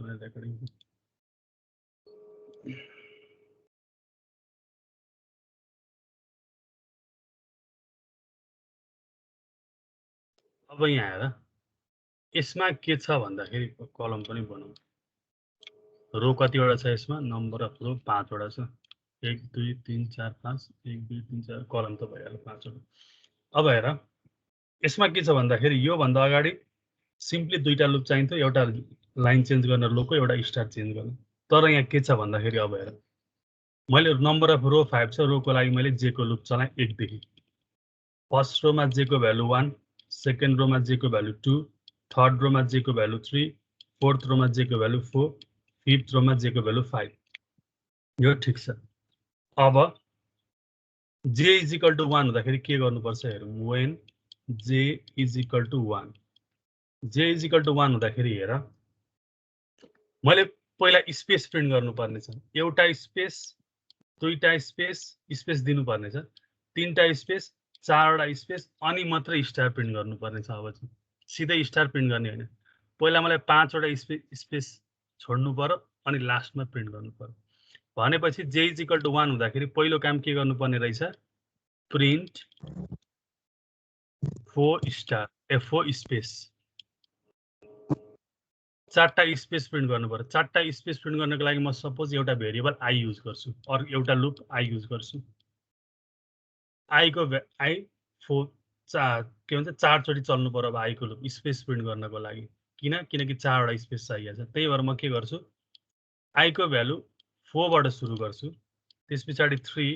भने रेकर्डिङ अब यहाँ हेर यसमा के छ भन्दाखेरि कलम पनि बनाऊ रो कतिवटा छ यसमा नम्बर अफ रो 5 वटा छ 1 2 3 4 5 1 2 3 4 कलम त भइहाल्यो 5 वटा अब हेर यसमा के छ भन्दाखेरि यो भन्दा अगाडि सिम्पली दुईटा लुप चाहिन्थ्यो एउटा लाइन चेन्ज गर्न रोको एउटा स्टार चेन्ज गर्न तर यहाँ के छ भन्दाखेरि अब हेर मैले नम्बर अफ रो 5 छ रोको लागि मैले जे को लुप चलाएँ 1 देखि फर्स्ट रोमा जे को भ्यालु 1 सेकेन्ड रोमा जे को भ्यालु 2 थर्ड रोमा जे को भ्यालु 3 फोर्थ रोमा जे को भ्यालु 4 फिफ्थ रोमा जे को भ्यालु 5 यो ठीक छ अब जे इज इक्वल टु 1 हुँदाखेरि के गर्नुपर्छ हेरौँ when जे इज इक्वल टु 1 जे इज इक्वल टु 1 हुँदाखेरि हेर मैले पहिला स्पेस प्रिन्ट गर्नुपर्ने छ एउटा स्पेस दुईटा स्पेस स्पेस दिनुपर्ने छ तीनटा स्पेस चारवटा स्पेस अनि मात्रै स्टार प्रिन्ट गर्नुपर्ने छ अब चाहिँ सिधै स्टार प्रिन्ट गर्ने हैन पहिला मलाई 5 वटा स्पेस छोड्नु पर्यो अनि लास्टमा प्रिन्ट गर्नु पर्यो भनेपछि जे इज इक्वल टु 1 हुँदाखेरि पहिलो काम के गर्नुपर्ने रहेछ प्रिन्ट 4 स्टार F4 स्पेस चारटा स्पेस प्रिन्ट गर्नु पर्यो चारटा स्पेस प्रिन्ट गर्नको लागि म सपोज एउटा भेरिएबल आई युज गर्छु अर एउटा लुप आई युज गर्छु आई को आई 4 के भन्छ 4 चोटी चल्नु पर्यो अब आई को लुप स्पेस प्रिन्ट गर्नको लागि किनकि 4 वटा स्पेस चाहिएको छ त्यही भएर म के गर्छु आई को भ्यालु 4 बाट सुरु गर्छु त्यसपछि 3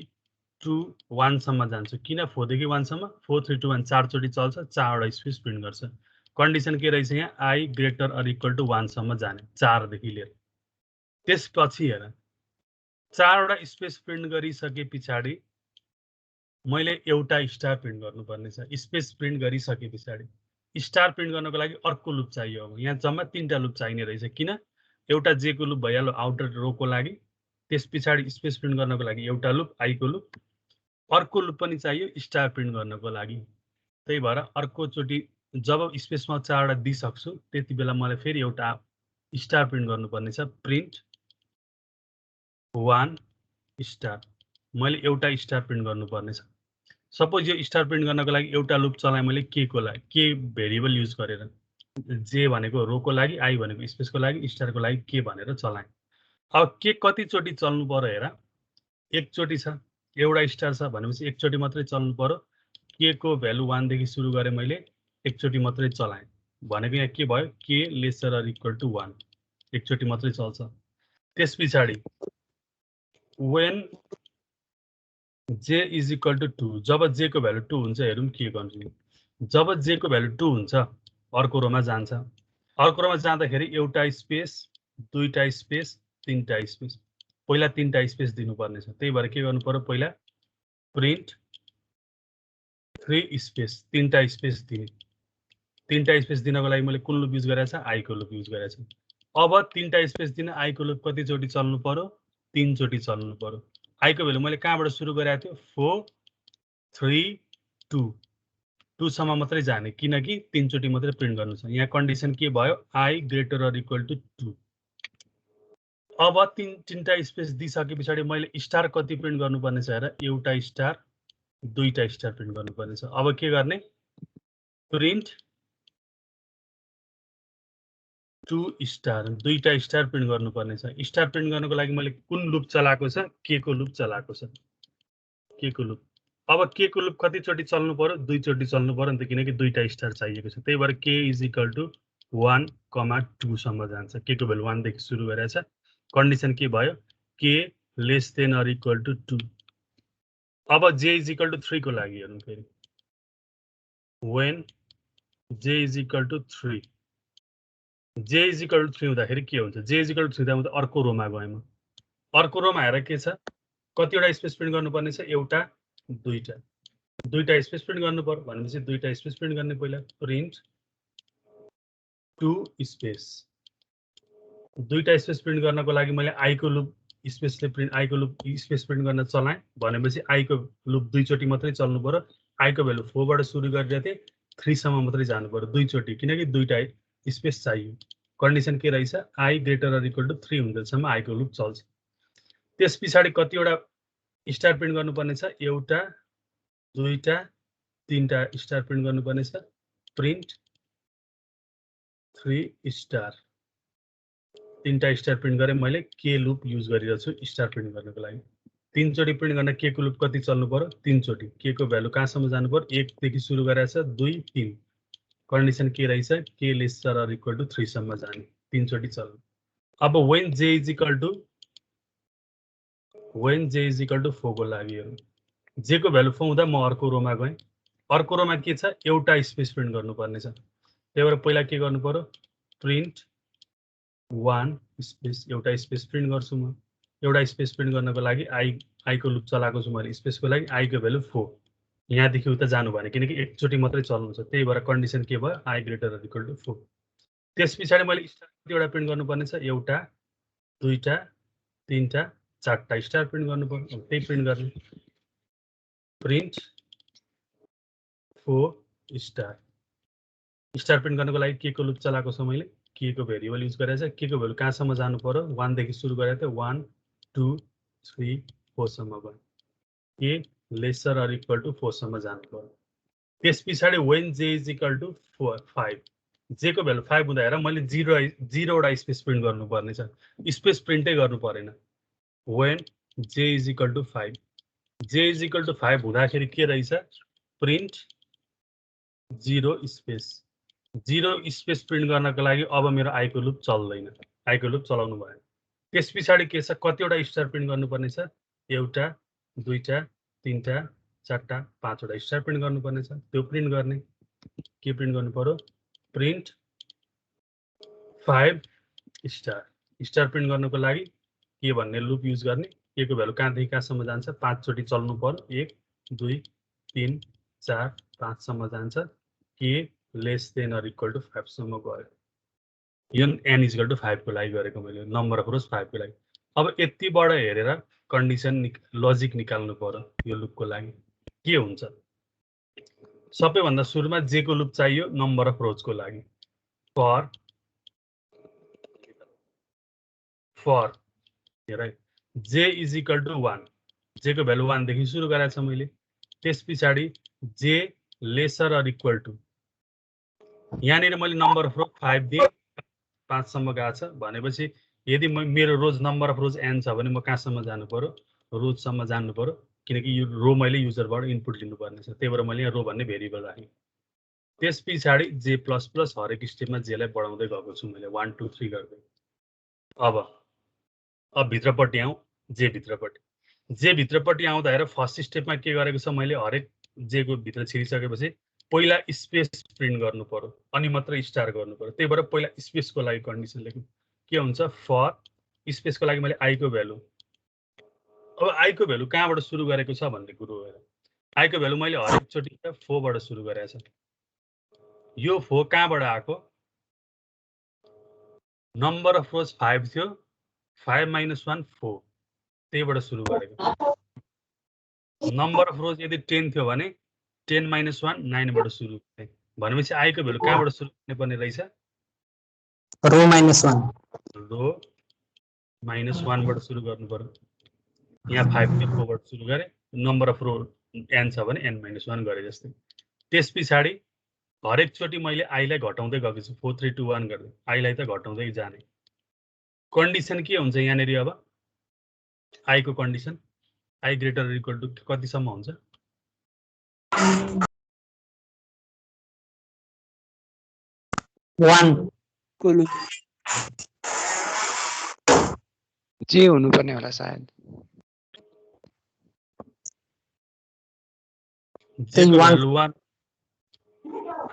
2 1 सम्म जान्छु किन 4 देखि 1 सम्म 4 3 2 1 4 चोटी चल्छ 4 वटा स्पेस प्रिन्ट गर्छ कन्डिसन के रहेछ यहाँ I greater or equal to 1 सम्म जाने 4 देखि लिएर त्यसपछि हेर 4 वटा स्पेस प्रिन्ट गरिसके पछाडी मैले एउटा स्टार प्रिन्ट गर्नुपर्ने छ स्पेस प्रिन्ट गरिसके पछाडी स्टार प्रिन्ट गर्नको लागि अर्को लुप चाहियो अब यहाँ जम्मा 3टा लुप चाहिने रहेछ किन एउटा जे को लुप भइहाल्यो आउटर रो को लागि त्यसपछि स्पेस प्रिन्ट गर्नको लागि एउटा लुप आई को लुप अर्को लुप पनि चाहियो स्टार प्रिन्ट गर्नको लागि त्यही भएर अर्को चोटी जब स्पेसमा 4 वटा दिइसक्छु त्यति बेला मलाई फेरि एउटा स्टार प्रिन्ट गर्नुपर्ने छ प्रिन्ट 1 स्टार मैले एउटा स्टार प्रिन्ट गर्नुपर्ने छ सपोज यो स्टार प्रिन्ट गर्नको लागि एउटा लुप चलाएँ मैले के को लागि के भेरिएबल युज गरेर जे भनेको रो को लागि आई भनेको स्पेस को लागि स्टार को लागि के भनेर चलाएँ अब के कति चोटी चल्नु पर्यो हेर एक चोटी छ एउटा स्टार छ भनेपछि एक चोटी मात्रै चल्नु पर्यो के को भ्यालु 1 देखि सुरु गरे मैले एक चोटी मात्रै चलाएँ भनेको यहाँ के भयो के लेसर अर इक्वल टु 1 एक चोटी मात्रै चल्छ त्यसपछि when जे इज इक्वल टु 2 जब जे को भ्यालु 2 हुन्छ हेरौँ के गर्छु जब जे को भ्यालु 2 हुन्छ अर्को रोमा जान्छ अर्को रोमा जाँदाखेरि एउटा स्पेस दुईटा स्पेस तीनटा स्पेस पहिला तीनटा स्पेस दिनुपर्ने छ त्यही भएर के गर्नु पर्यो पहिला प्रिन्ट 3 स्पेस तीनटा स्पेस दिने तीनटा स्पेस दिनको लागि मैले कुन लुप युज गरेछ आई को लुप युज गरेछ अब तीनटा स्पेस दिन आई को लुप कति चोटी चल्नु पर्यो 3 चोटी चल्नु पर्यो आई को भ्यालु मैले कहाँबाट सुरु गरेको थियो 4 3 2 2 सम्म मात्रै जाने किनकि 3 चोटी मात्रै प्रिन्ट गर्नु छ यहाँ कन्डिसन के भयो I greater or equal to 2 अब तीनटा स्पेस दिइसके पछाडी मैले स्टार कति प्रिन्ट गर्नुपर्ने छ हेर एउटा स्टार दुईटा स्टार प्रिन्ट गर्नुपर्ने छ अब के गर्ने प्रिन्ट 2 स्टार दुईटा स्टार प्रिन्ट गर्नुपर्ने छ स्टार प्रिन्ट गर्नको लागि मैले कुन लुप चलाएको छ के को लुप चलाएको छ के को लुप अब के को लुप कति चोटी चल्नु पर्यो 2 चोटी चल्नु पर्यो नि त किनकि दुईटा स्टार चाहिएको छ त्यही भएर के इज इक्वल टु 1, 2 सम्म जान्छ के को भ्यालु 1 देखि सुरु गरेछ कन्डिसन के भयो के less than or equal to 2 अब जे इज इक्वल टु 3 को लागि हेर्नु फेरि when जे इज इक्वल टु 3 जे इज इक्वल टु 3 हुँदाखेरि के हुन्छ जे इज इक्वल टु 3 हुँदा अर्को रोमा गएँ म अर्को रोमा हेर के छ कतिवटा स्पेस प्रिन्ट गर्नुपर्ने छ एउटा दुईटा स्पेस प्रिन्ट गर्नु पर्यो भनेपछि दुईटा स्पेस प्रिन्ट गर्ने पहिला प्रिन्ट 2 स्पेस दुईटा स्पेस प्रिन्ट गर्नको लागि मैले आई को लुप स्पेसले प्रिन्ट आई को लुप स्पेस प्रिन्ट गर्न चलाएँ भनेपछि आई को लुप 2 चोटी मात्रै चल्नु पर्यो आई को भ्यालु 4 बाट सुरु गरेर थिए 3 सम्म मात्रै जानु पर्यो 2 चोटी किनकि दुईटा स्पेस चाहियो कन्डिसन के रहेछ I greater or equal to 3 हुँदासम्म आई को लुप चल्छ। त्यस पछाडि कतिवटा स्टार प्रिन्ट गर्नुपर्ने छ एउटा दुईटा तीनटा स्टार प्रिन्ट गर्नुपर्ने छ प्रिन्ट 3 स्टार तीनटा स्टार प्रिन्ट गरे मैले के लुप युज गरिरहेछु स्टार प्रिन्ट गर्नको लागि। तीनचोटी प्रिन्ट गर्न के को लुप कति चल्नु पर्यो तीनचोटी के को भ्यालु कहाँसम्म जानु पर्यो 1 देखि सुरु गरेछ 2 3 कन्डिसन के रहेछ के लेसर अर इक्वल टु 3 सम्म जाने तीनचोटी चल्नु। अब when j is equal to 4 को लागि j को भ्यालु 4 हुँदा म अर्को रोमा गएँ। अर्को रोमा के छ एउटा स्पेस प्रिन्ट गर्नुपर्ने छ। त्यही भएर पहिला के गर्नु पर्यो प्रिन्ट 1 स्पेस एउटा स्पेस प्रिन्ट गर्छु म। एउटा स्पेस प्रिन्ट गर्नको लागि आई को लुप चलाएको छु मैले स्पेसको लागि आई को भ्यालु 4 यहाँदेखि उता जानु भने किनकि एकचोटी मात्रै चल्नु छ त्यही भएर कन्डिसन के भयो I greater or equal to 4। त्यस पछाडि मैले स्टार कतिवटा प्रिन्ट गर्नुपर्ने छ एउटा दुईटा तीनटा चारटा स्टार प्रिन्ट गर्नुपर्छ त्यही प्रिन्ट गर्ने प्रिन्ट 4 स्टार प्रिन्ट गर्नको लागि के को लुप चलाएको छ मैले के को भेरिएबल युज गरेछ के को भ्यालु कहाँसम्म जानु पर्यो 1 देखि सुरु गरेको थियो 1 2 3 4 सम्म गयो के लेसर अर इक्वल टु 4 सम्म जानु पर्यो। त्यस पछाडि when j is equal to 5 j को भ्यालु 5 हुँदा हेर मैले 0 वटा स्पेस प्रिन्ट गर्नुपर्ने छ स्पेस प्रिन्टै गर्नु परेन। when j is equal to 5 हुँदाखेरि के रहेछ प्रिन्ट 0 स्पेस प्रिन्ट गर्नको लागि अब मेरो आई को लुप चल्दैन आई को लुप चलाउनु भयो। त्यस पछाडि के छ कतिवटा स्टार प्रिन्ट गर्नुपर्ने छ एउटा दुईटा तीनटा चारटा पाँचवटा स्टार प्रिन्ट गर्नुपर्ने छ त्यो प्रिन्ट गर्ने के प्रिन्ट गर्नु पर्यो प्रिन्ट 5 स्टार प्रिन्ट गर्नको लागि के भन्ने लुप युज गर्ने के को भ्यालु कहाँदेखि कहाँसम्म जान्छ 5 चोटी चल्नु पर्यो 1 2 3 4 5 सम्म जान्छ के less than or equal to 5 सम्म गयो। यो n इज इक्वल टु 5 को लागि गरेको मैले नम्बर अफ रोज 5 को लागि। अब यतिबाट हेरेर कन्डिसन लजिक निकाल्नु पर्यो यो लुपको लागि के हुन्छ सबैभन्दा सुरुमा j को लुप चाहियो नम्बर अफ रोज को लागि फर हेर j is equal to 1 j को भ्यालु 1 देखि सुरु गरेछ मैले त्यस पछाडि j lesser or equal to यहाँनिर मैले नम्बर अफ रोज 5 दिए 5 सम्म गएको छ भनेपछि यदि मेरो रोज नम्बर अफ रोज n छ भने म कहाँसम्म जानु पर्यो रोज सम्म जानु पर्यो किनकि यो रो मैले युजरबाट इनपुट लिनुपर्ने छ त्यही भएर मैले यहाँ रो भन्ने भेरिएबल राखेँ। त्यस पछाडि j प्लस प्लस हरेक स्टेपमा j लाई बढाउँदै गएको छु मैले 1 2 3 गर्दै। अब भित्रपट्टि आउँ j भित्रपट्टि आउँदा हेर फर्स्ट स्टेपमा के गरेको छ मैले हरेक j को भित्र छिरिसकेपछि पहिला स्पेस प्रिन्ट गर्नु पर्यो अनि मात्र स्टार गर्नु पर्यो त्यही भएर पहिला स्पेसको लागि कन्डिसन लेख्नु के हुन्छ फर स्पेसको लागि मैले आई को भ्यालु अब आई को भ्यालु कहाँबाट सुरु गरेको छ भन्ने कुरो हो। आई को भ्यालु मैले हरेक चोटि 4 बाट सुरु गरेछ यो 4 कहाँबाट आएको नम्बर अफ रोज 5 थियो 5 - 1 4 त्यहीबाट सुरु गरेको। नम्बर अफ रोज यदि 10 थियो भने 10 - 1 9 बाट सुरु गरे भनेपछि आई को भ्यालु कहाँबाट सुरु गर्नुपर्ने रहेछ रो -1 बाट सुरु गर्नु पर्यो। यहाँ 5 थियो 4 बाट सुरु गरे नम्बर अफ रो n छ भने n - 1 गरे जस्तै। त्यस पछाडि हरेक चोटि मैले आई लाई घटाउँदै गएको छु 4 3 2 1 गर्दै आई लाई त घटाउँदै जाने। कन्डिसन के हुन्छ यहाँनेरि अब आई को condition I greater equal to कति सम्म हुन्छ 1 को लुप जे हुनुपर्ने होला सायद j को भ्यालु 1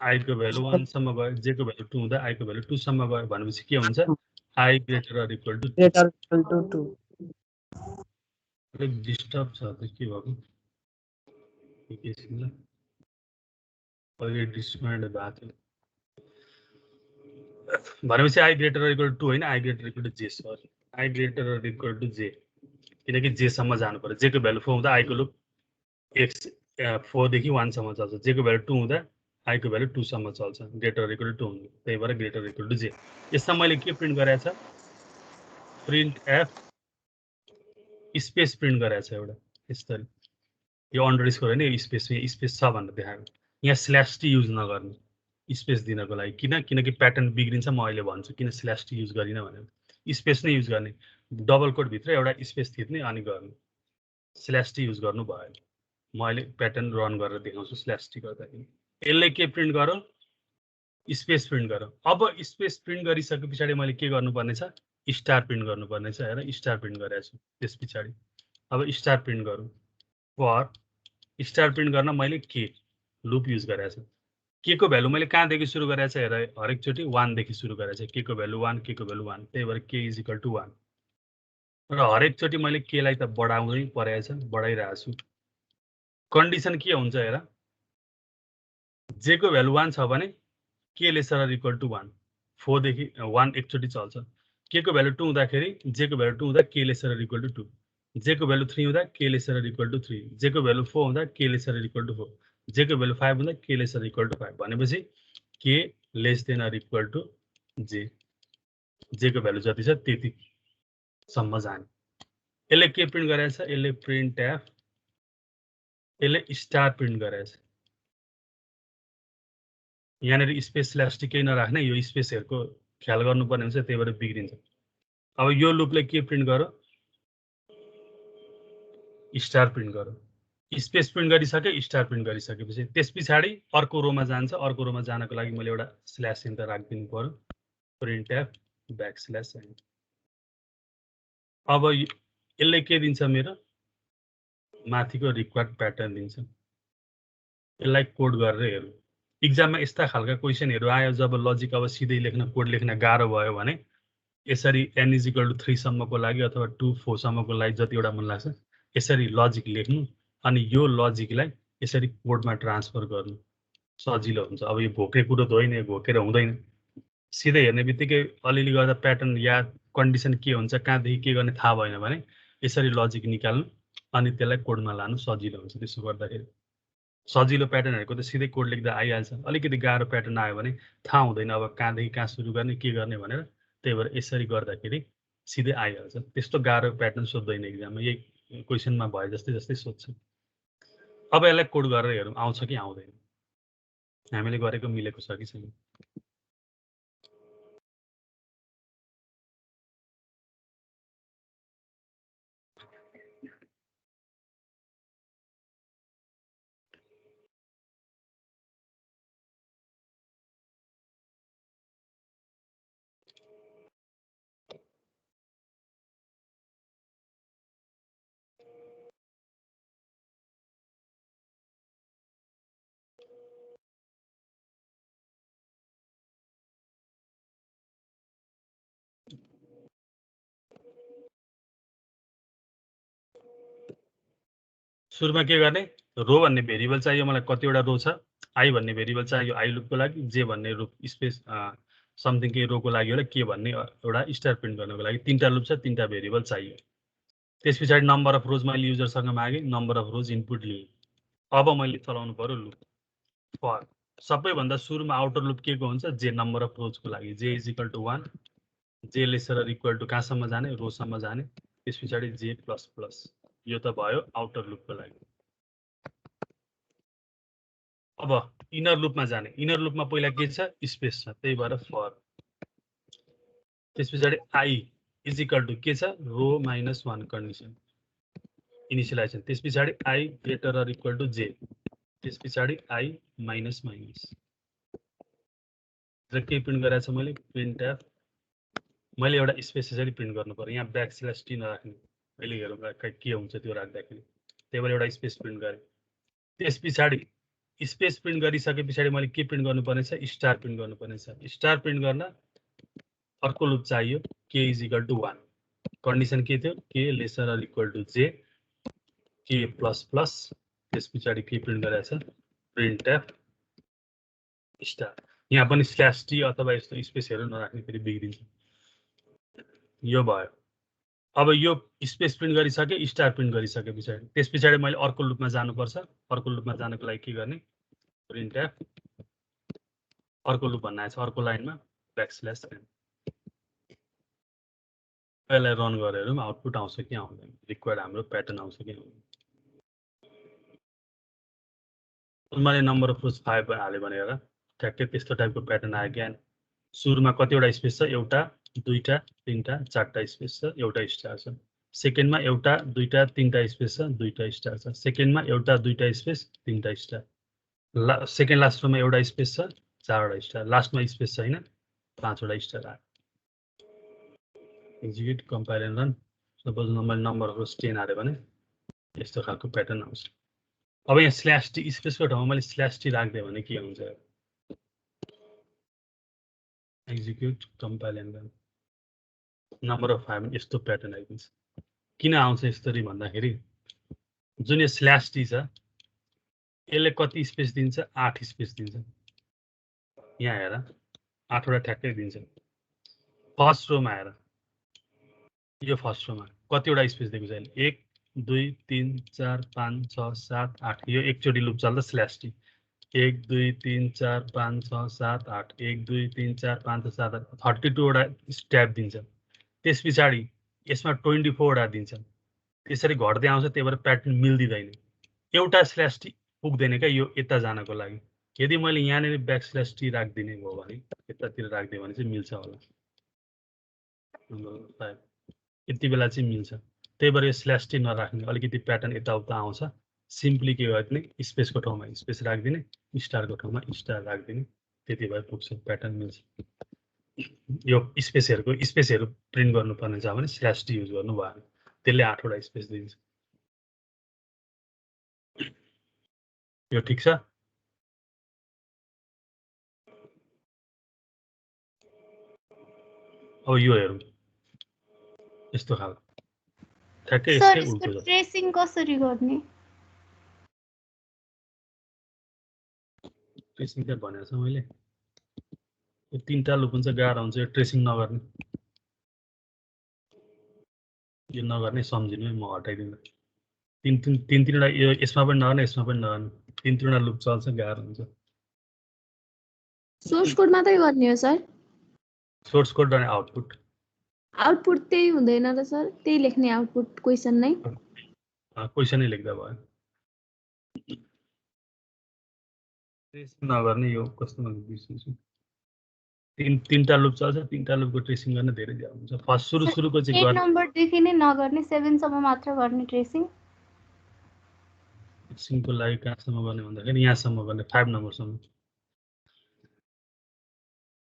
आई को भ्यालु 1 सम्म गयो j को भ्यालु 2 हुँदा आई को भ्यालु 2 सम्म गयो भनेपछि के हुन्छ I greater equal to greater equal to 2 अलिक डिस्टर्ब छ त के भएको एकैछिन ल अहिले डिस्कनेक्ट भएको थियो भनेपछि आई ग्रेटर इक्वल टु 2 हैन I greater equal to j sorry I greater equal to j किनकि j सम्म जानु पर्यो j को भ्यालु 4 हुँदा आई को लुप x 4 देखि 1 सम्म चल्छ j को भ्यालु 2 हुँदा I को भ्यालु 2 सम्म चल्छ ग्रेटर इक्वल टु 2 हुन्छ त्यही भएर ग्रेटर इक्वल टु जे यसमा मैले के प्रिन्ट गरेको छ प्रिन्ट एफ स्पेस प्रिन्ट गरेको छ एउटा यसरी यो अन्डरस्कोर हैन यो स्पेस छ भनेर देखाएको यहाँ स्ल्याश टी युज नगर्ने स्पेस दिनको लागि किनकि प्याटर्न बिग्रिन्छ म अहिले भन्छु किन स्ल्याश टी युज गरिन भनेर स्पेस नै युज गर्ने डबल कोट भित्र एउटा स्पेस थिच्ने अनि गर्ने स्ल्याश टी युज गर्नु भएन म अहिले प्याटर्न रन गरेर देखाउँछु स्ल्याश टी गर्दाखेरि यसले के प्रिन्ट गरौँ स्पेस प्रिन्ट गरौँ अब स्पेस प्रिन्ट गरिसके पछाडि मैले के गर्नुपर्ने छ स्टार प्रिन्ट गर्नुपर्ने छ हेर स्टार प्रिन्ट गरेको छु त्यस पछाडि अब स्टार प्रिन्ट गरौँ फर स्टार प्रिन्ट गर्न मैले के लुप युज गरेको छु के को भ्यालु मैले कहाँदेखि सुरु गरेको छ हेर हरेकचोटि 1 देखि सुरु गरेको छ के को भ्यालु 1 के को भ्यालु 1 त्यही भएर के इज इक्वल टु 1 र हरेकचोटि मैले के लाई त बढाउँदै परेको छ बढाइरहेको छु कन्डिसन के हुन्छ हेर जे को भ्यालु 1 छ भने के लेसर इक्वल टु 1 4 देखि 1 एकचोटि चल्छ के को भ्यालु 2 हुँदाखेरि जे को भ्यालु 2 हुँदा के लेसर इक्वल टु 2 जे को भ्यालु 3 हुँदा के लेसर इक्वल टु 3 जे को भ्यालु 4 हुँदा के लेसर इक्वल टु 4 जे को भ्यालु 5 हुँदा के लेसर इक्वल टु 5 भनेपछि के less than or equal to J को भ्यालु जति छ त्यति सम्म जाने यसले के प्रिन्ट गरेको छ यसले प्रिन्ट एफ यसले स्टार प्रिन्ट गरेको छ यहाँनिर स्पेस स्ल्यास टी केही नराख्ने यो स्पेसहरुको ख्याल गर्नुपर्ने हुन्छ त्यही भएर बिग्रिन्छ अब यो लुपले के प्रिन्ट गरौँ स्टार प्रिन्ट गरौँ स्पेस प्रिन्ट गरिसके स्टार प्रिन्ट गरिसकेपछि त्यस पछाडि अर्को रोमा जान्छ अर्को रोमा जानको लागि मैले एउटा स्ल्यास चिन्ह राखिदिनु पर्यो print F back slash N अब यसले के दिन्छ मेरो माथिको रिक्वायर्ड प्याटर्न दिन्छ यसलाई कोड गरेर हेरौँ एक्जाममा यस्ता खालका क्वेशनहरु आयो जब लजिक अब सिधै लेख्न कोड लेख्न गाह्रो भयो भने यसरी n = 3 सम्मको लागि अथवा 2 4 सम्मको लागि जतिवटा मन लाग्छ यसरी लजिक लेख्नु अनि यो लजिकलाई यसरी कोडमा ट्रान्सफर गर्नु सजिलो हुन्छ अब यो भोके कुरो त होइन भोकेर हुँदैन सिधै हेर्ने बित्तिकै अलिअलि गर्दा प्याटर्न या कन्डिसन के हुन्छ कहाँदेखि के गर्ने थाहा भएन भने यसरी लजिक निकाल्नु अनि त्यसलाई कोडमा लानु सजिलो हुन्छ त्यसो गर्दाखेरि सजिलो प्याटर्नहरुको त सिधै कोड लेख्दा आइहाल्छ अलिकति गाह्रो प्याटर्न आयो भने थाहा हुँदैन अब कहाँदेखि कहाँ सुरु गर्ने के गर्ने भनेर त्यही भएर यसरी गर्दाखेरि सिधै आइहाल्छ त्यस्तो गाह्रो प्याटर्न सोध्दैन एक्जाममा यही क्वेशनमा भए जस्तै सोध्छ अब यसलाई कोड गरेर हेरौँ आउँछ कि आउँदैन हामीले गरेको मिलेको छ कि छैन सुरुमा के गर्ने रो भन्ने भेरिएबल चाहियो मलाई कतिवटा रो छ आई भन्ने भेरिएबल चाहियो आई लुपको लागि जे भन्ने लुप स्पेस समथिङ के रोको लागि होला के भन्ने एउटा स्टार प्रिन्ट गर्नको लागि तीनटा लुप छ तीनटा भेरिएबल चाहियो त्यसपछि नम्बर अफ रोज मैले युजरसँग मागे नम्बर अफ रोज इनपुट लिए अब मैले चलाउनु पर्यो लुप फर सबैभन्दा सुरुमा आउटर लुप के को हुन्छ जे नम्बर अफ रोजको लागि जे = 1 जे लेसर इक्वल टु कहाँसम्म जाने रोसम्म जाने त्यसपछि जे प्लस प्लस यो त भयो आउटर लुपको लागि अब इनर लुपमा जाने इनर लुपमा पहिला के छ स्पेस छ त्यही भएर फर त्यसपछि आई = के छ रो -1 कन्डिसन इनिशियलाइजेसन त्यसपछि I greater or equal to J त्यसपछि आई माइनस माइनस र के प्रिन्ट गरेको छ मैले प्रिन्ट एफ मैले एउटा स्पेस यसरी प्रिन्ट गर्नु पर्यो यहाँ ब्याक स्ल्यास टी नराख्ने अहिले हेरौँ के हुन्छ त्यो राख्दाखेरि त्यही भएर एउटा स्पेस प्रिन्ट गरेँ त्यसपछि स्पेस प्रिन्ट गरिसके पछाडि मैले के प्रिन्ट गर्नुपर्ने छ स्टार प्रिन्ट गर्नुपर्ने छ स्टार प्रिन्ट गर्न अर्को लुप चाहियो के = 1 कन्डिसन के थियो के लेसर अर इक्वल टु जे के प्लस प्लस त्यसपछि के प्रिन्ट गरेछ प्रिन्ट एफ स्टार यहाँ पनि स्ल्यास टी अथवा यस्तो स्पेसहरु नराख्ने फेरि बिग्रिन्छ यो भयो अब यो स्पेस प्रिन्ट गरिसके स्टार प्रिन्ट गरिसके त्यसपछि मैले अर्को लुपमा जानुपर्छ अर्को लुपमा जानको लागि के गर्ने प्रिन्ट एफ अर्को लुप भन्न छ अर्को लाइनमा ब्याकस्ल्यास n यसलाई रन गरेर हेरौँ आउटपुट आउँछ कि आउँदैन रिक्वायर्ड हाम्रो प्याटर्न आउँछ कि आउँदैन मैले नम्बर अफ रोज 5 हाले भनेर ठ्याक्कै त्यस्तो टाइपको प्याटर्न आयो कि सुरुमा कतिवटा स्पेस छ एउटा दुईटा तीनटा चारटा स्पेस छ एउटा स्टार छ सेकेन्डमा एउटा दुईटा तीनटा स्पेस छ दुईटा स्टार छ सेकेन्डमा एउटा दुईटा स्पेस तीनटा स्टार सेकेन्ड लास्ट रोमा एउटा स्पेस छ चारवटा स्टार लास्टमा स्पेस छैन पाँचवटा स्टार आयो execute compile and run suppose मैले नम्बर अफ रोज 10 हाले भने यस्तो खालको प्याटर्न आउँछ अब यहाँ स्ल्यास टी स्पेसको ठाउँमा मैले स्ल्यास टी राख्दिएँ भने के हुन्छ execute compile and run number of 5 यस्तो प्याटर्न आइदिन्छ किन आउँछ यसरी भन्दाखेरि जुन यो स्ल्यास टी छ यसले कति स्पेस दिन्छ 8 स्पेस दिन्छ यहाँ हेर 8 वटा ठ्याक्कै दिन्छ फर्स्ट रोमा हेर यो फर्स्ट रोमा कतिवटा स्पेस दिएको छ यसले 1 2 3 4 5 6 7 8 यो एकचोटी लुप चल्दा स्ल्यास टी 1 2 3 4 5 6 7 8 1 2 3 4 5 6 7 8 32 वटा स्ट्याप दिन्छ त्यस पछाडि यसमा 24 वटा दिन्छ त्यसरी घट्दै आउँछ त्यही भएर प्याटर्न मिल्दिदैन एउटा स्ल्यास टी पुग्दैन क्या यो यता जानको लागि यदि मैले यहाँनिर ब्याक स्ल्यास टी राख्दिने भयो भने यतातिर राख्दिएँ भने चाहिँ मिल्छ होला यति बेला चाहिँ मिल्छ त्यही भएर यो स्ल्यास टी नराख्ने अलिकति प्याटर्न यताउता आउँछ सिम्पली के गर्ने स्पेसको ठाउँमा स्पेस राख्दिने स्टारको ठाउँमा स्टार राख्दिने त्यति भए पुग्छ प्याटर्न मिल्छ यो स्पेसहरू प्रिन्ट गर्नुपर्ने छ भने स्ल्यास टी युज गर्नु भयो त्यसले 8 वटा स्पेस दिन्छ यो ठीक छ अब यो हेरौँ यस्तो खालको ठ्याक्कै यसकै उल्टो छ ट्रेसिङ कसरी गर्ने ट्रेसिङ त भनेको छ मैले यो तीनटा लुप हुन्छ गाह्रो हुन्छ यो ट्रेसिङ नगर्ने यो नगर्ने सम्झिनु म हटाइदिनु तीनवटा यो यसमा पनि नगर्ने यसमा पनि नगर्ने तीनवटा लुप चल्छ गाह्रो हुन्छ सोर्स कोड मात्रै गर्ने हो सर सोर्स कोड र आउटपुट त्यही हुँदैन र सर त्यही लेख्ने आउटपुट क्वेसन नै क्वेसनै लेख्दा भयो ट्रेसिङ नगर्ने यो कस्तो बिर्सिन्छु तीनटा लुप चल्छ तीनटा लुपको ट्रेसिङ गर्न धेरै ज्यादा हुन्छ फर्स्ट सुरुको चाहिँ 8 नम्बरदेखि नै नगर्ने 7 सम्म मात्र गर्ने ट्रेसिङ ट्रेसिङको लागि कहाँसम्म गर्ने भन्दाखेरि यहाँसम्म गर्ने 5 नम्बरसम्म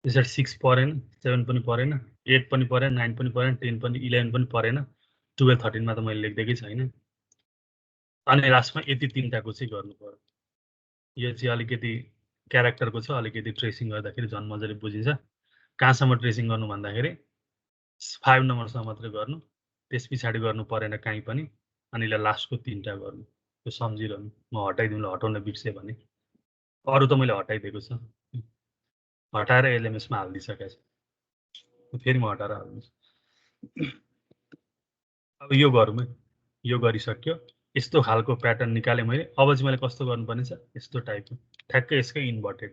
त्यसरी 6 परेन 7 पनि परेन 8 पनि परेन 9 पनि परेन 10 पनि 11 पनि परेन 12 13 मा त मैले लेख्दैकै छैन अनि लास्टमा यति तीनटाको चाहिँ गर्नु पर्यो यो चाहिँ अलिकति क्यारेक्टरको छ अलिकति ट्रेसिङ गर्दाखेरि झन् मजाले बुझिन्छ कहाँसम्म ट्रेसिङ गर्नु भन्दाखेरि 5 नम्बरसम्म मात्रै गर्नु त्यस पछाडि गर्नु परेन कहीँ पनि अनि लास्टको तीनटा गर्नु त्यो सम्झिरहनु म हटाइदिउँला हटाउन बिर्सेँ भने अरू त मैले हटाइदिएको छ हटाएर एलएमएसमा हालिदिइसकेको छ फेरि म हटाएर हाल्दिन्छु अब यो गरौँ है यो गरिसक्यो यस्तो खालको प्याटर्न निकालेँ मैले अब चाहिँ मैले कस्तो गर्नुपर्ने छ यस्तो टाइपको ठ्याक्कै यसकै इन्भर्टेड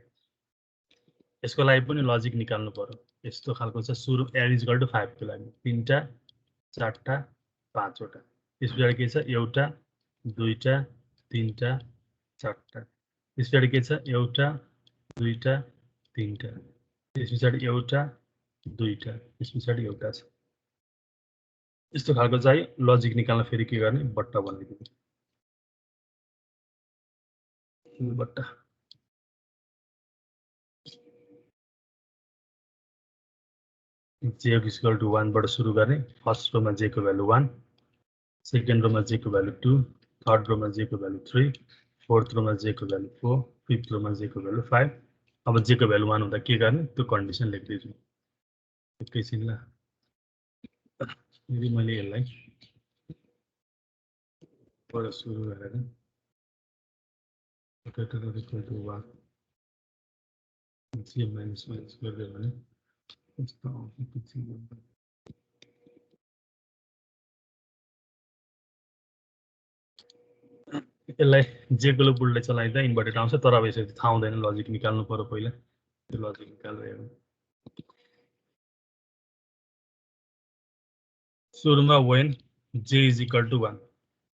यसको लागि पनि लजिक निकाल्नु पर्यो यस्तो खालको छ सुरु n = 5 को लागि 3टा 4टा 5 वटा त्यस पछाडि के छ एउटा दुईटा तीनटा 4टा त्यस पछाडि के छ एउटा दुईटा तीनटा त्यस पछाडि एउटा दुईटा त्यस पछाडि एउटा छ यस्तो खालको चाहिँ लजिक निकाल्न फेरि के गर्ने बट्टा बनाइदिनु बट्टा j = 1 बाट सुरु गर्ने फर्स्ट रोमा j को भ्यालु 1 सेकेन्ड रोमा j को भ्यालु 2 थर्ड रोमा j को भ्यालु 3 फोर्थ रोमा j को भ्यालु 4 फिफ्थ रोमा j को भ्यालु 5 अब j को भ्यालु 1 हुँदा के गर्ने त्यो कन्डिसन लेख्दैछु एकैछिन ल यदि मैले यसलाई बाट सुरु गरेर j माइनस गर्दै भने यसलाई जे को लुप उल्टै चलाइदा इन्भर्टेड आउँछ तर अब यसरी थाहा हुँदैन लजिक निकाल्नु पर्यो पहिला त्यो लजिक निकाल्नु सुरुमा when j is equal to 1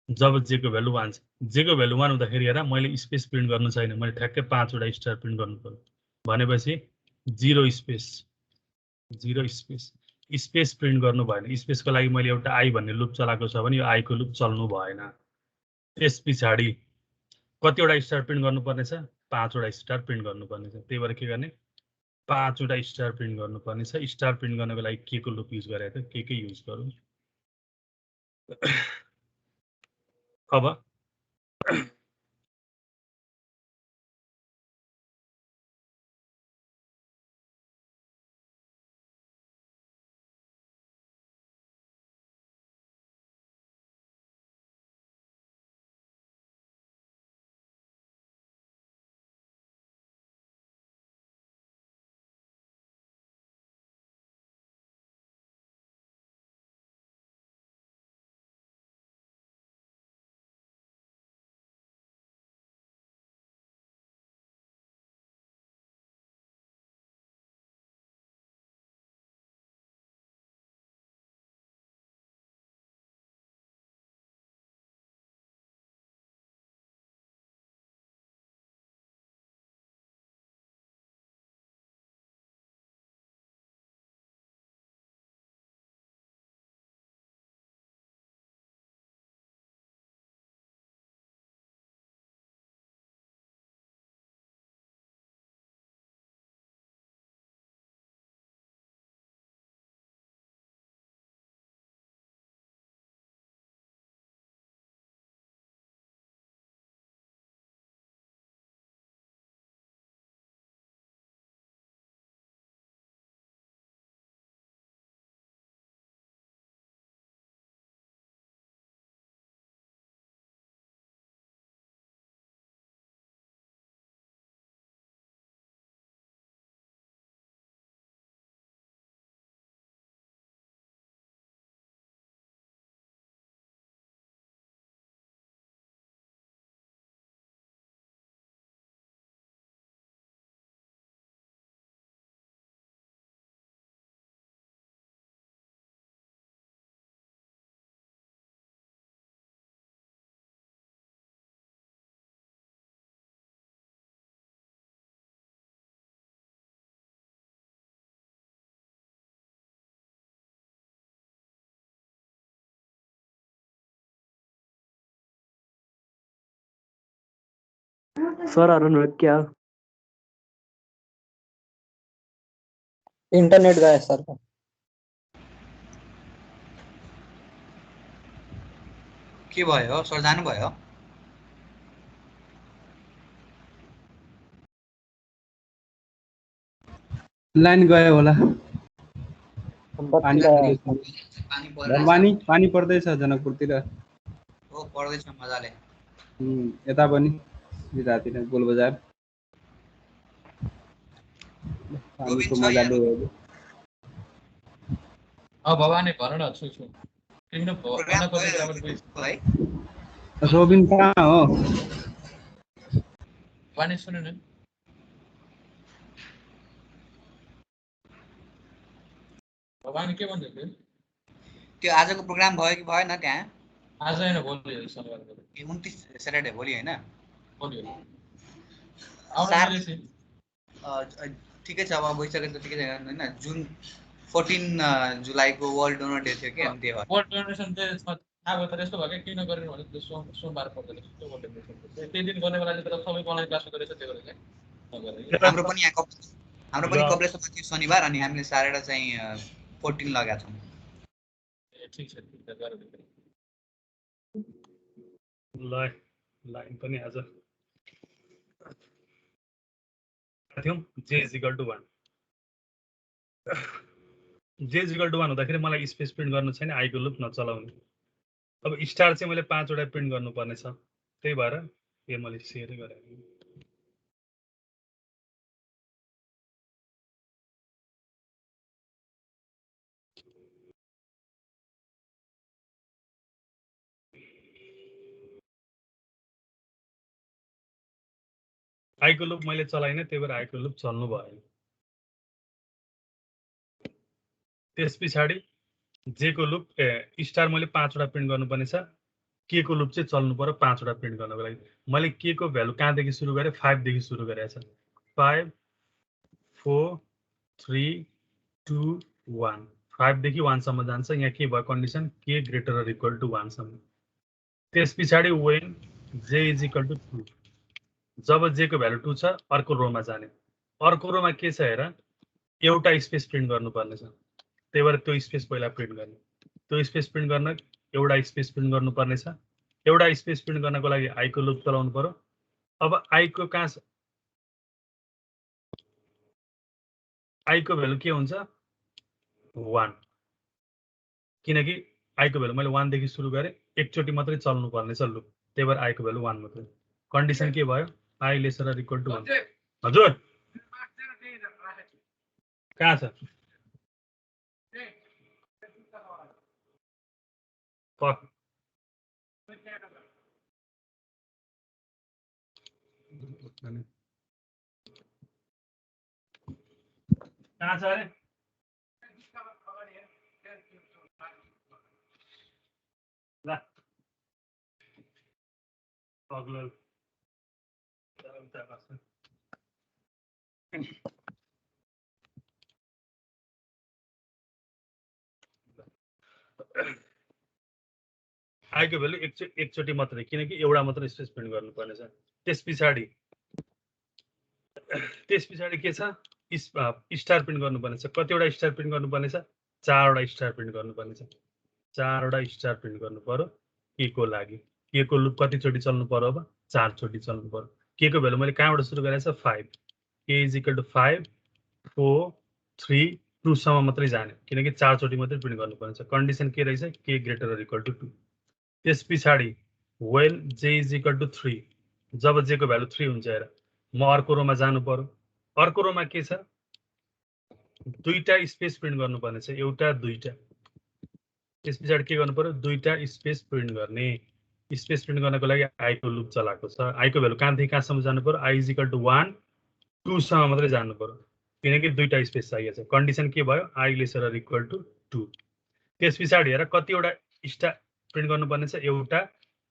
जब j को भ्यालु 1 छ j को भ्यालु 1 हुँदाखेरि हेर मैले स्पेस प्रिन्ट गर्नु छैन मैले ठ्याक्कै 5 वटा स्टार प्रिन्ट गर्नु पर्यो भनेपछि 0 स्पेस स्पेस प्रिन्ट गर्नु भएन स्पेसको लागि मैले एउटा आई भन्ने लुप चलाएको छ भने यो आई को लुप चल्नु भएन त्यस पछाडी कतिवटा स्टार प्रिन्ट गर्नुपर्ने छ 5 वटा स्टार प्रिन्ट गर्नुपर्ने छ त्यही भएर के गर्ने 5 वटा स्टार प्रिन्ट गर्नुपर्ने छ स्टार प्रिन्ट गर्नको लागि के को लुप युज गरेको त के युज गरौँ अब सर अरुण क्या इंटरनेट गया सर का के भयो सर जानु भयो लाइन गयो होला पानी पानी पर्दैछ जनकपुरतिर हो पर्दैछ मजाले यता पनि यतातिर गोलबजार पानीको मजा लियो भवानी भन न छु किन रोबिन कहाँ हो पानी सुन्नु न भवानी के भन्दै थियो त्यो आजको प्रोग्राम भयो कि भएन त्यहाँ आज हैन भोलि शनिबार 29 सैटरडे भोलि हैन भोलि ठिकै छ अब गइसकेको त ठिकै छ हैन जुन 14 जुलाईको वर्ल्ड डोनर डे थियो के अनि त्यो वर्ल्ड डोनेसन डे अब त यस्तो भयो किन गरिनु भने त्यो सोमबार पर्दैन त्यो वर्ल्ड डोनेसन त्यही दिन गर्ने बेला त सबै अनलाइन क्लास गरेछ त्यो गरेछ हाम्रो पनि कपलेसमा थियो शनिबार अनि हामीले सारेर चाहिँ 14 लगाएका छौं ठीक छ गरेर लाइन पनि आज थियौं j is equal to 1 j is equal to 1 हुँदाखेरि मलाई स्पेस प्रिन्ट गर्नु छैन आई को लुप नचलाउने अब स्टार चाहिँ मैले 5 वटा प्रिन्ट गर्नुपर्ने छ त्यही भएर यो मैले सेयर गरेँ आई को लुप मैले चलाइनँ त्यही भएर आई को लुप चल्नु भएन त्यस पछाडि जे को लुप स्टार मैले 5 वटा प्रिन्ट गर्नुपर्ने छ, के को लुप चाहिँ चल्नु पर्यो 5 वटा प्रिन्ट गर्नको लागि। मैले के को भ्यालु कहाँदेखि सुरु गरेँ 5 देखि सुरु गरेको छ। 5 4 3 2 1 5 देखि 1 सम्म जान्छ। यहाँ के भयो कन्डिसन के ग्रेटर अर इक्वल टु 1 सम्म। त्यस पछाडि when j is equal to 2 जब j को भ्यालु 2 छ अर्को रोमा जाने। अर्को रोमा के छ हेर एउटा स्पेस प्रिन्ट गर्नुपर्ने छ, त्यही भएर त्यो स्पेस पहिला प्रिन्ट गर्ने। त्यो स्पेस प्रिन्ट गर्न एउटा स्पेस प्रिन्ट गर्नुपर्ने छ। एउटा स्पेस प्रिन्ट गर्नको लागि i को लुप चलाउनु पर्यो। अब i को कहाँ छ, i को भ्यालु के हुन्छ 1, किनकि i को भ्यालु मैले 1 देखि सुरु गरेँ, एकचोटि मात्रै चल्नु पर्ने छ लुप, त्यही भएर i को भ्यालु 1 मात्रै। कन्डिसन के भयो i lesser or equal to 1। हजुर कहाँ छ पक कहाँ छ अरे ल पग्लो i को भ्यालु एकचोटि मात्रै, किनकि एउटा मात्रै स्पेस प्रिन्ट गर्नुपर्ने छ। त्यस पछाडि के छ स्टार प्रिन्ट गर्नुपर्ने छ। कतिवटा स्टार प्रिन्ट गर्नुपर्ने छ 4 वटा स्टार प्रिन्ट गर्नुपर्ने छ। 4 वटा स्टार प्रिन्ट गर्नु पर्यो के को लागि। के को लुप कतिचोटि चल्नु पर्यो अब 4 चोटि चल्नु पर्यो। के को भ्यालु मैले कहाँबाट सुरु गरेछ 5, k इज इक्वल टु 5 4 3 2 सम्म मात्रै जाने, किनकि 4 चोटि मात्रै प्रिन्ट गर्नुपर्ने छ। कन्डिसन के रहेछ k greater or equal to 2। त्यस पछाडि when j is equal to 3 जब j को भ्यालु 3 हुन्छ हेर म अर्को रोमा जानु पर्यो। अर्को रोमा के छ दुईटा स्पेस प्रिन्ट गर्नुपर्ने छ, एउटा दुईटा। त्यस पछाडि के गर्नु पर्यो दुईटा स्पेस प्रिन्ट गर्ने। स्पेस प्रिन्ट गर्नको लागि i को लुप चलाएको छ। i को भ्यालु कहाँदेखि कहाँसम्म जानु पर्यो i इज इक्वल टु 1 2 सम्म मात्रै जानु पर्यो, किनकि दुईटा स्पेस चाहिएको छ। कन्डिसन के भयो i lesser or equal to 2। त्यस पछाडि हेर कतिवटा स्टार प्रिन्ट गर्नुपर्ने छ एउटा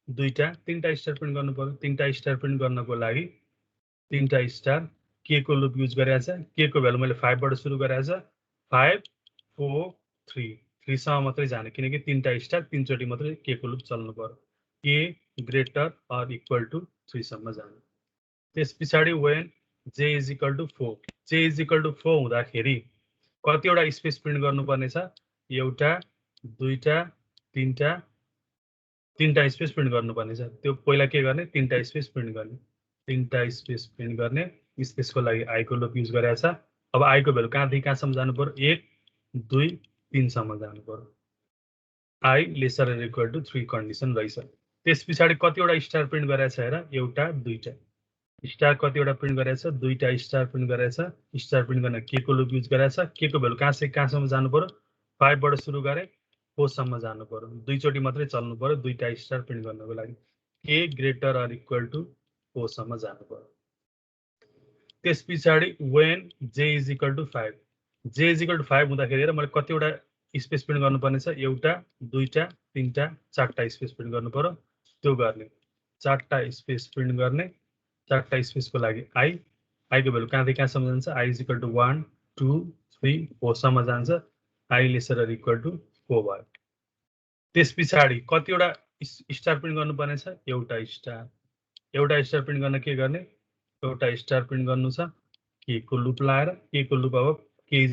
दुईटा तीनटा स्टार प्रिन्ट गर्नु पर्यो। तीनटा स्टार प्रिन्ट गर्नको लागि तीनटा स्टार के को लुप युज गरेको छ। के को भ्यालु मैले 5 बाट सुरु गरेको छ 5 4 3 3 सम्म मात्रै जाने, किनकि तीनटा स्टार तीनचोटि मात्रै के को लुप चल्नु पर्यो। के ग्रेटर अर इक्वल टु 3 सम्म जाने। त्यस पछाडि when j is equal to 4 j is equal to 4 हुँदाखेरि कतिवटा स्पेस प्रिन्ट गर्नुपर्ने छ एउटा दुईटा तीनटा स्पेस प्रिन्ट गर्नुपर्ने छ। त्यो पहिला के गर्ने तीनटा स्पेस प्रिन्ट गर्ने। तीनटा स्पेस प्रिन्ट गर्ने स्पेसको लागि i को लुप युज गरेको छ। अब i को भ्यालु कहाँदेखि कहाँसम्म जानु पर्यो 1 2 3 सम्म जानु पर्यो। i lesser or equal to 3 condition रहेछ। त्यस पछाडि कतिवटा स्टार प्रिन्ट गरेको छ हेर एउटा दुईटा स्टार कतिवटा प्रिन्ट गरेको छ दुईटा स्टार प्रिन्ट गरेको छ। स्टार प्रिन्ट गर्न के को लुप युज गरेको छ। के को भ्यालु कहाँसम्म जानु पर्यो 5 बाट सुरु गरे 4 सम्म जानु पर्यो। दुईचोटि मात्रै चल्नु पर्यो दुईटा स्टार प्रिन्ट गर्नको लागि। के ग्रेटर अर इक्वल टु 4 सम्म जानु पर्यो। त्यस पछाडि when j is equal to 5 j is equal to 5 हुँदाखेरि हेर मैले कतिवटा स्पेस प्रिन्ट गर्नुपर्ने छ एउटा दुईटा तीनटा चारटा स्पेस प्रिन्ट गर्नु पर्यो। त्यो गर्ने चारटा स्पेस प्रिन्ट गर्ने। चारटा स्पेसको लागि i को भ्यालु कहाँदेखि कहाँसम्म जान्छ i इज इक्वल टु 1 2 3 4 सम्म जान्छ। i lesser or equal to 4 भयो। त्यस पछाडि कतिवटा स्टार प्रिन्ट गर्नुपर्ने छ एउटा स्टार प्रिन्ट गर्न के गर्ने एउटा स्टार प्रिन्ट गर्नु छ के को लुप लाएर के को लुप अब के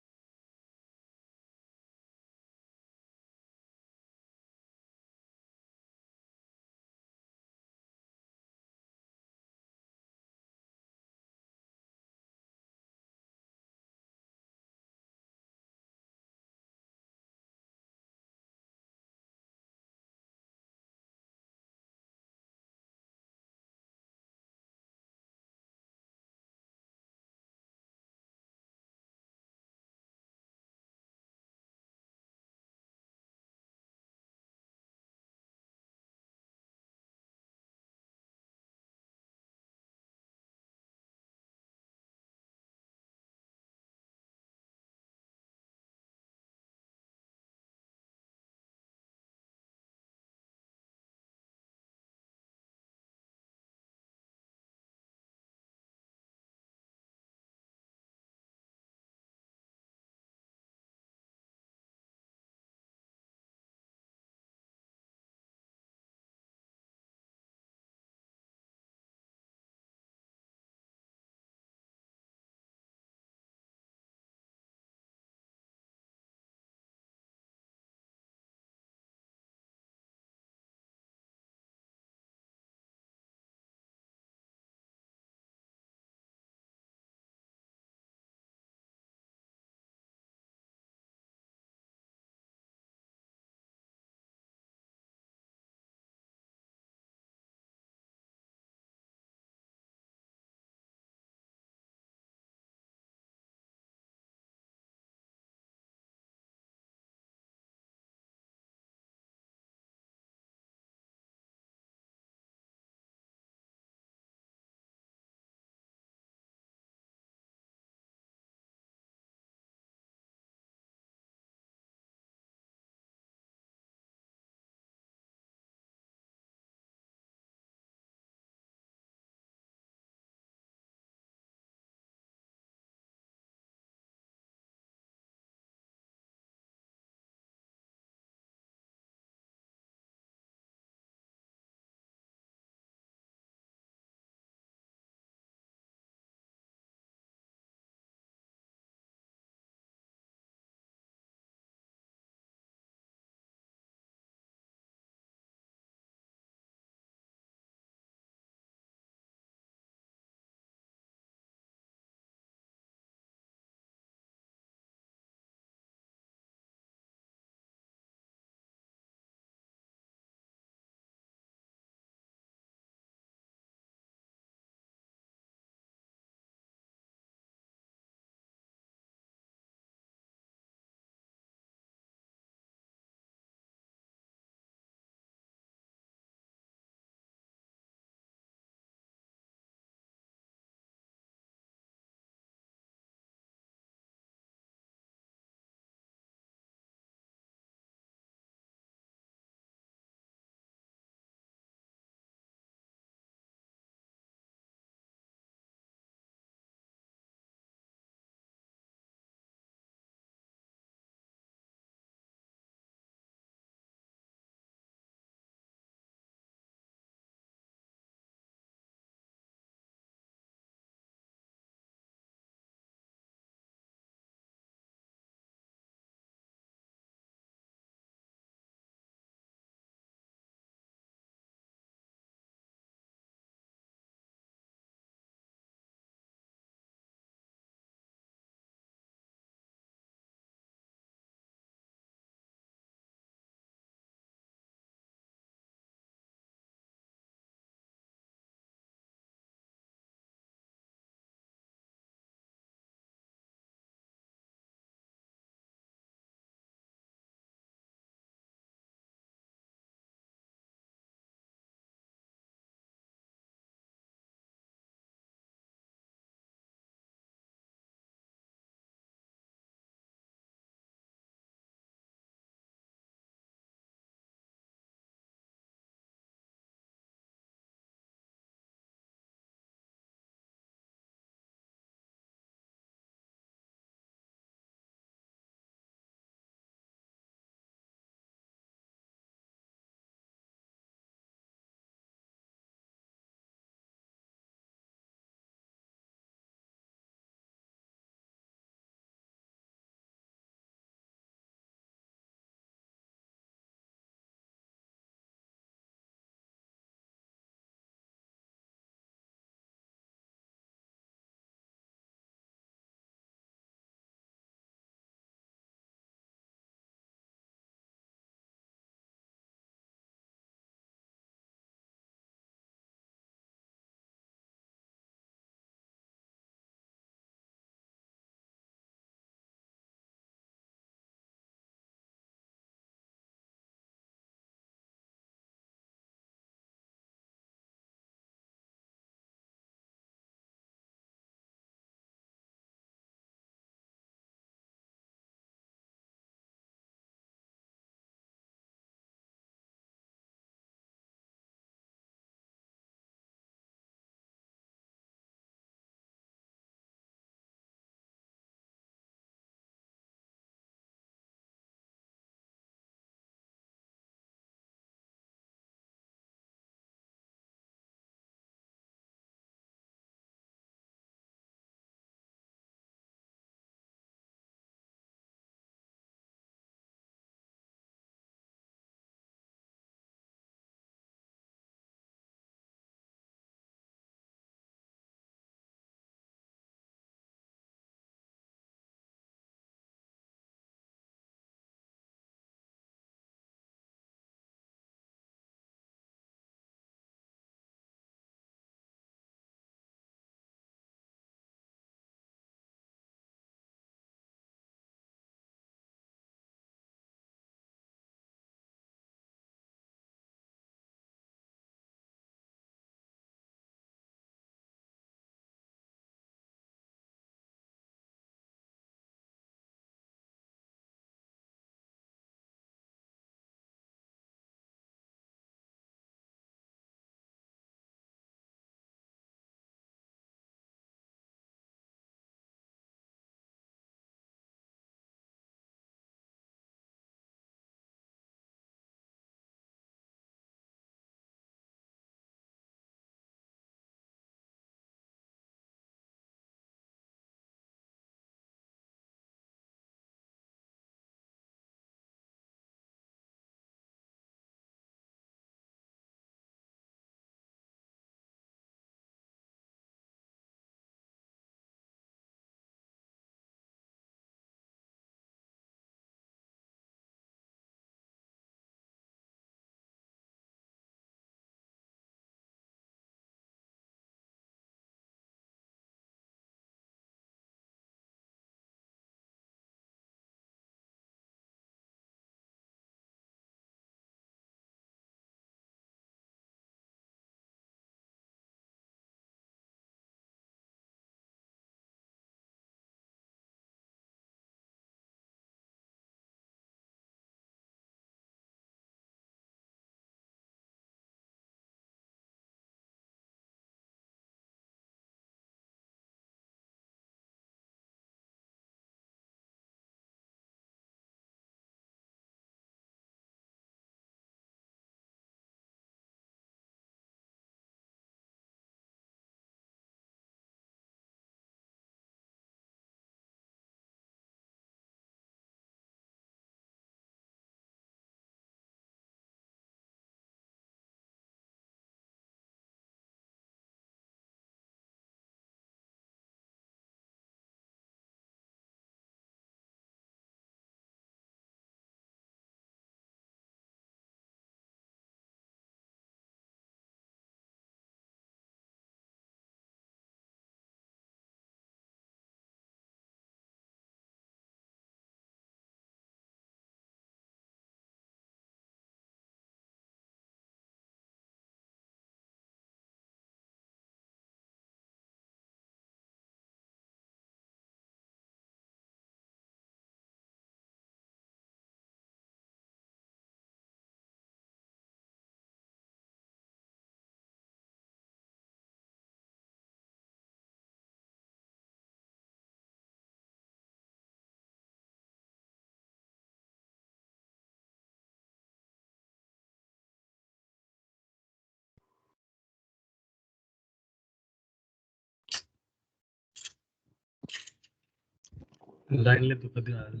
लाइनले दुःख दिइहाल्यो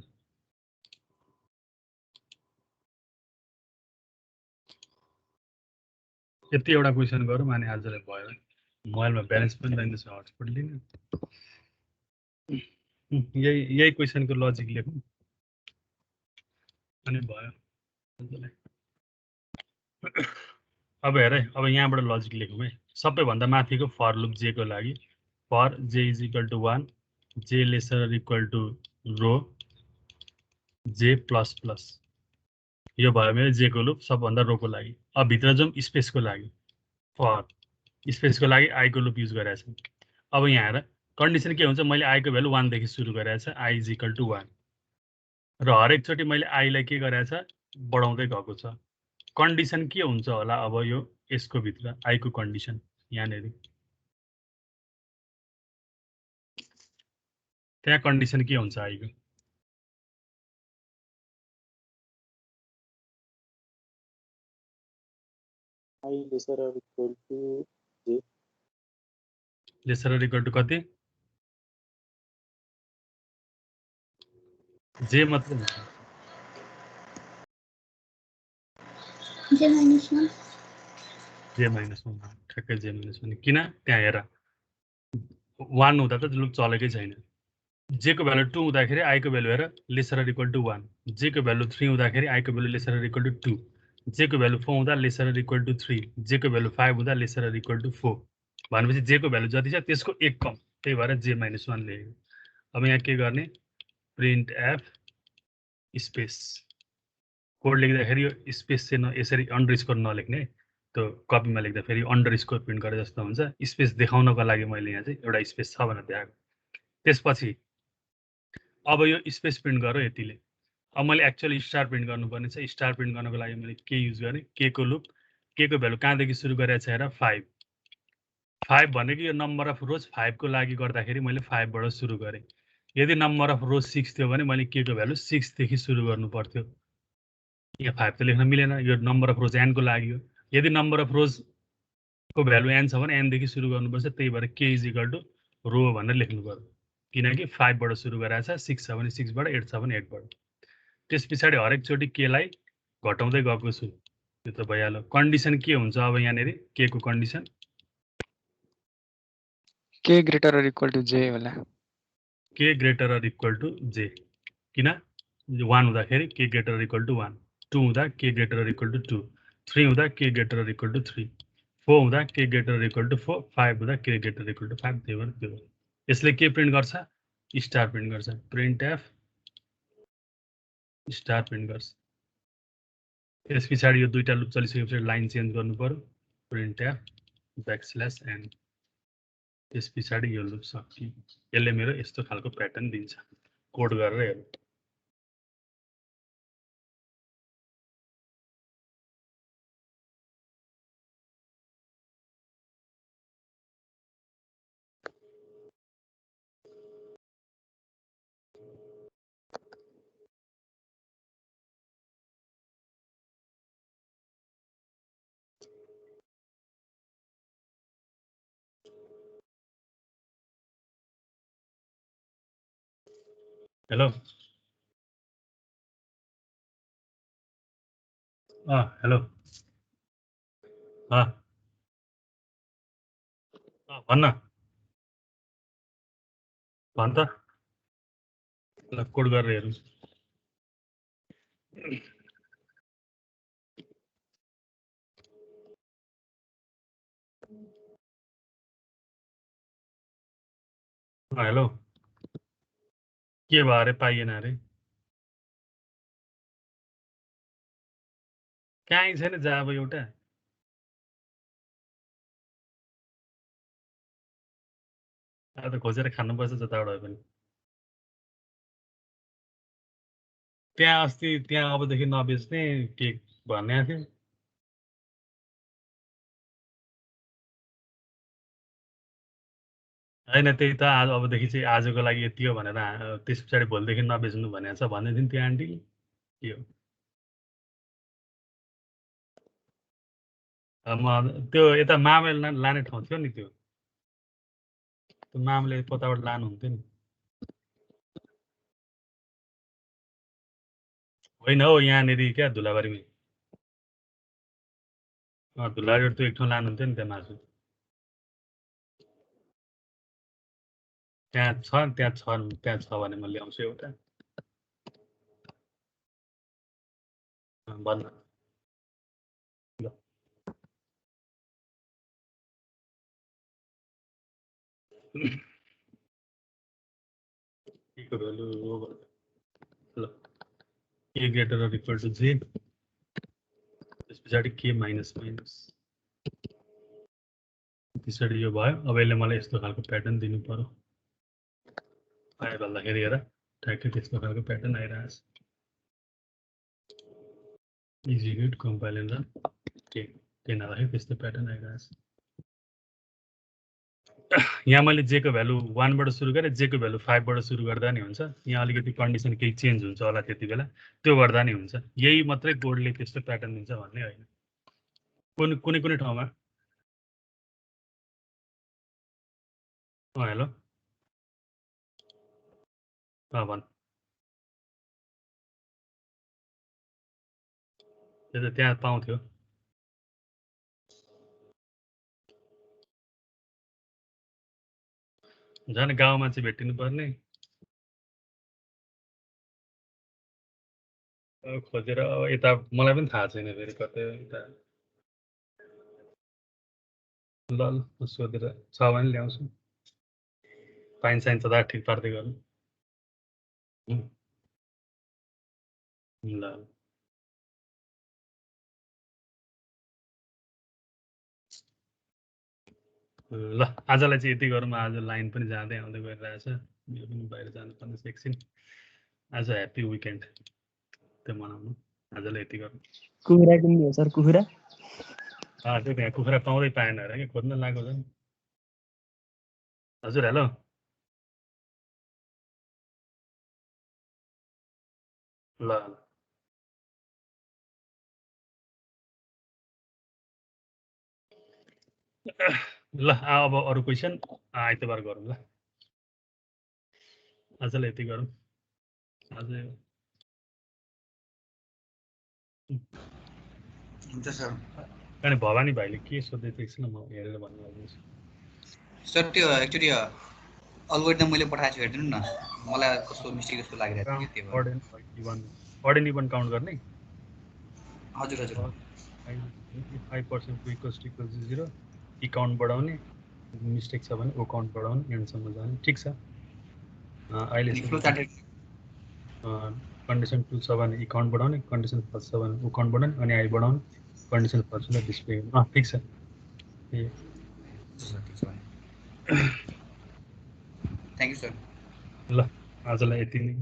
यति एउटा क्वेसन गरौँ अनि आजलाई भयो मोबाइलमा ब्यालेन्स पनि छैन हटस्पट लिनु यही क्वेसनको लजिक लेखौँ अनि भयो आजलाई अब हेर है अब यहाँबाट लजिक लेखौँ है सबैभन्दा माथिको फर लुप जे को लागि फर जे इज इक्वल टु 1 जे लेसर इक्वल टु रो जे प्लस प्लस यो भयो मेरो जे को लुप सबभन्दा रोको लागि अब भित्र जाउँ स्पेसको लागि फर स्पेसको लागि आई को लुप युज गरेछ अब यहाँ हेर कन्डिसन के हुन्छ मैले आई को भ्यालु 1 देखि सुरु गरेछ आई इज इक्वल टु 1 र हरेकचोटि मैले आईलाई के गरेछ बढाउँदै गएको छ कन्डिसन के हुन्छ होला अब यो यसको भित्र आई को कन्डिसन यहाँनेरि त्यहाँ कन्डिसन के हुन्छ आई को I lesser or equal to j. Lesser or equal to कति जे मतलब जे माइनस 1 जे माइनस 1 ठ्याक्कै जे माइनस 1 किन त्यहाँ हेर 1 हुँदा त लुप चलेकै छैन जे को भ्यालु 2 हुँदाखेरि आई को भ्यालु हेर लेसर or equal to 1 जे को भ्यालु 3 हुँदाखेरि आई को value lesser or equal to 2 जे को भ्यालु 4 हुँदा लेसर or equal to 3 जे को भ्यालु 5 हुँदा लेसर or equal to 4 भनेपछि जे को भ्यालु जति छ त्यसको एक कम त्यही भएर जे माइनस 1 लेखेको अब यहाँ के गर्ने प्रिन्ट एफ स्पेस कोड लेख्दाखेरि यो स्पेस चाहिँ यसरी अन्डरस्कोर नलेख्ने त्यो कपीमा लेख्दाखेरि अन्डरस्कोर प्रिन्ट गरे जस्तो हुन्छ स्पेस देखाउनको लागि मैले यहाँ चाहिँ एउटा स्पेस छ भनेर देखाएको त्यसपछि अब यो स्पेस प्रिन्ट गरौँ यतिले अब मैले एक्चुअली स्टार प्रिन्ट गर्नुपर्ने छ स्टार प्रिन्ट गर्नको लागि मैले के युज गरेँ के को लुप के को भ्यालु कहाँदेखि सुरु गरेछ हेर 5 भनेको यो नम्बर अफ रोज 5 को लागि गर्दाखेरि मैले 5 बाट सुरु गरेँ यदि नम्बर अफ रोज 6 थियो भने मैले के को भ्यालु 6 देखि सुरु गर्नु पर्थ्यो यहाँ 5 त लेख्न मिलेन यो नम्बर अफ रोज n को लागि हो यदि नम्बर अफ रोज को भ्यालु n छ भने n देखि सुरु गर्नुपर्छ त्यही भएर k इज इक्वल टु रो भनेर लेख्नु पर्यो किनकि 5 बाट सुरु गरेछ 6 छ भने 6 बाट 8 छ भने 8 बाट त्यसपछि हरेक चोटी k लाई घटाउँदै गएको छु यो त भइहाल्यो कन्डिसन के हुन्छ अब यहाँनेरि k को condition k greater or equal to j होला k greater or equal to j किन 1 हुँदाखेरि k greater or equal to 1 2 हुँदा k greater or equal to 2 3 हुँदा k greater or equal to 3 4 हुँदा k greater or equal to 4 5 हुँदा k greater or equal to 5 त्यही भएर त्यो यसले के प्रिन्ट गर्छ स्टार प्रिन्ट गर्छ प्रिन्ट एफ स्टार प्रिन्ट गर्छ त्यस पछाडि यो दुईटा लुप चलिसकेपछि लाइन चेन्ज गर्नु पर्यो प्रिन्ट एफ ब्याकस्ल्यास एन त्यस पछाडि यो लुप सक्यो यसले मेरो यस्तो खालको प्याटर्न दिन्छ कोड गरेर हेर्नु हेलो हेलो भन्न भन् त ल कोड गरेर हेरौँ हेलो के भयो अरे पाइएन अरे कहीँ छैन जाब एउटा अब त खोजेर खानुपर्छ जताबाट पनि त्यहाँ अस्ति त्यहाँ अबदेखि नबेच्ने के भन्ने थियो होइन त्यही त आज अबदेखि चाहिँ आजको लागि यति हो भनेर त्यस पछाडि भोलिदेखि नबेच्नु भनेको छ भन्दै थिइन् त्यो आन्टी के हो म त्यो यता मामले लाने ठाउँ थियो नि त्यो मामले कताबाट लानुहुन्थ्यो नि होइन हो यहाँनिर क्या धुलाबारीमा धुलाबारी त एक ठाउँ लानुहुन्थ्यो नि त्यहाँ मासु त्यहाँ छ भने म ल्याउँछु एउटा भन्न ल के को भ्यालु हो ल a greater or equal to j त्यस पछाडि k माइनस माइनस त्यसरी यो भयो अब यसले मलाई यस्तो खालको प्याटर्न दिनु पर्यो आयो भन्दाखेरि हेर ठ्याक्कै त्यस्तो खालको प्याटर्न आइरहेछ execute compile and run ten आउँदाखेरि त्यस्तो प्याटर्न आइरहेछ यहाँ मैले j को भ्यालु 1 बाट सुरु गरेँ j को भ्यालु 5 बाट सुरु गर्दा नि हुन्छ यहाँ अलिकति कन्डिसन केही चेन्ज हुन्छ होला त्यति बेला त्यो गर्दा नि हुन्छ यही मात्रै कोडले त्यस्तो प्याटर्न दिन्छ भन्ने होइन कुनै कुनै ठाउँमा हेलो भन त्यो त त्यहाँ पाउँथ्यो झन् गाउँमा चाहिँ भेटिनु पर्ने खोजेर अब यता मलाई पनि थाहा छैन फेरि कतै यता ल सोधेर छ भने ल्याउँछु पाइन साइन त ठिक पार्दै गर्नु ल ल आजलाई चाहिँ यति गरौँ आज लाइन पनि जाँदै आउँदै गइरहेछ यो पनि बाहिर जानुपर्ने एकछिन आज ह्याप्पी विकेन्ड त्यो मनाउनु आजलाई यति गरौँ कुखुरा किन्ने हो सर कुखुरा त्यो त्यहाँ कुखुरा पाउँदै पाएन अरे कि खोज्न लागेको छ नि हजुर हेलो ल ल अब अरू क्वेसन आइतबार गरौँ ल आजलाई यति गरौँ आज हुन्छ सर अनि भवानी भाइले के सोध्दै थियो एकछिन म हेरेर भन्नु लाग्दैछु सर त्यो एक्चुअली अल्गोरिदम मैले पठाएको छु हेरिदिनु न मलाई कस्तो मिस्टेक जस्तो लागिरहेको थियो त्यो अड एन्ड इभन काउन्ट गर्ने हजुर हजुर 5% इक्वल्स टु 0 ई काउन्ट बढाउने मिस्टेक छ भने ओ काउन्ट बढाउने एन्डसम्म जाने ठिक छ अहिले कन्डिसन टु छ भने ई काउन्ट बढाउने कन्डिसन फल्स छ भने ओ काउन्ट बढाउने अनि आई बढाउने कन्डिसन फल्स हुँदा डिस्प्ले ठिक छ थ्याङ्क यू सर ल आजलाई यति नै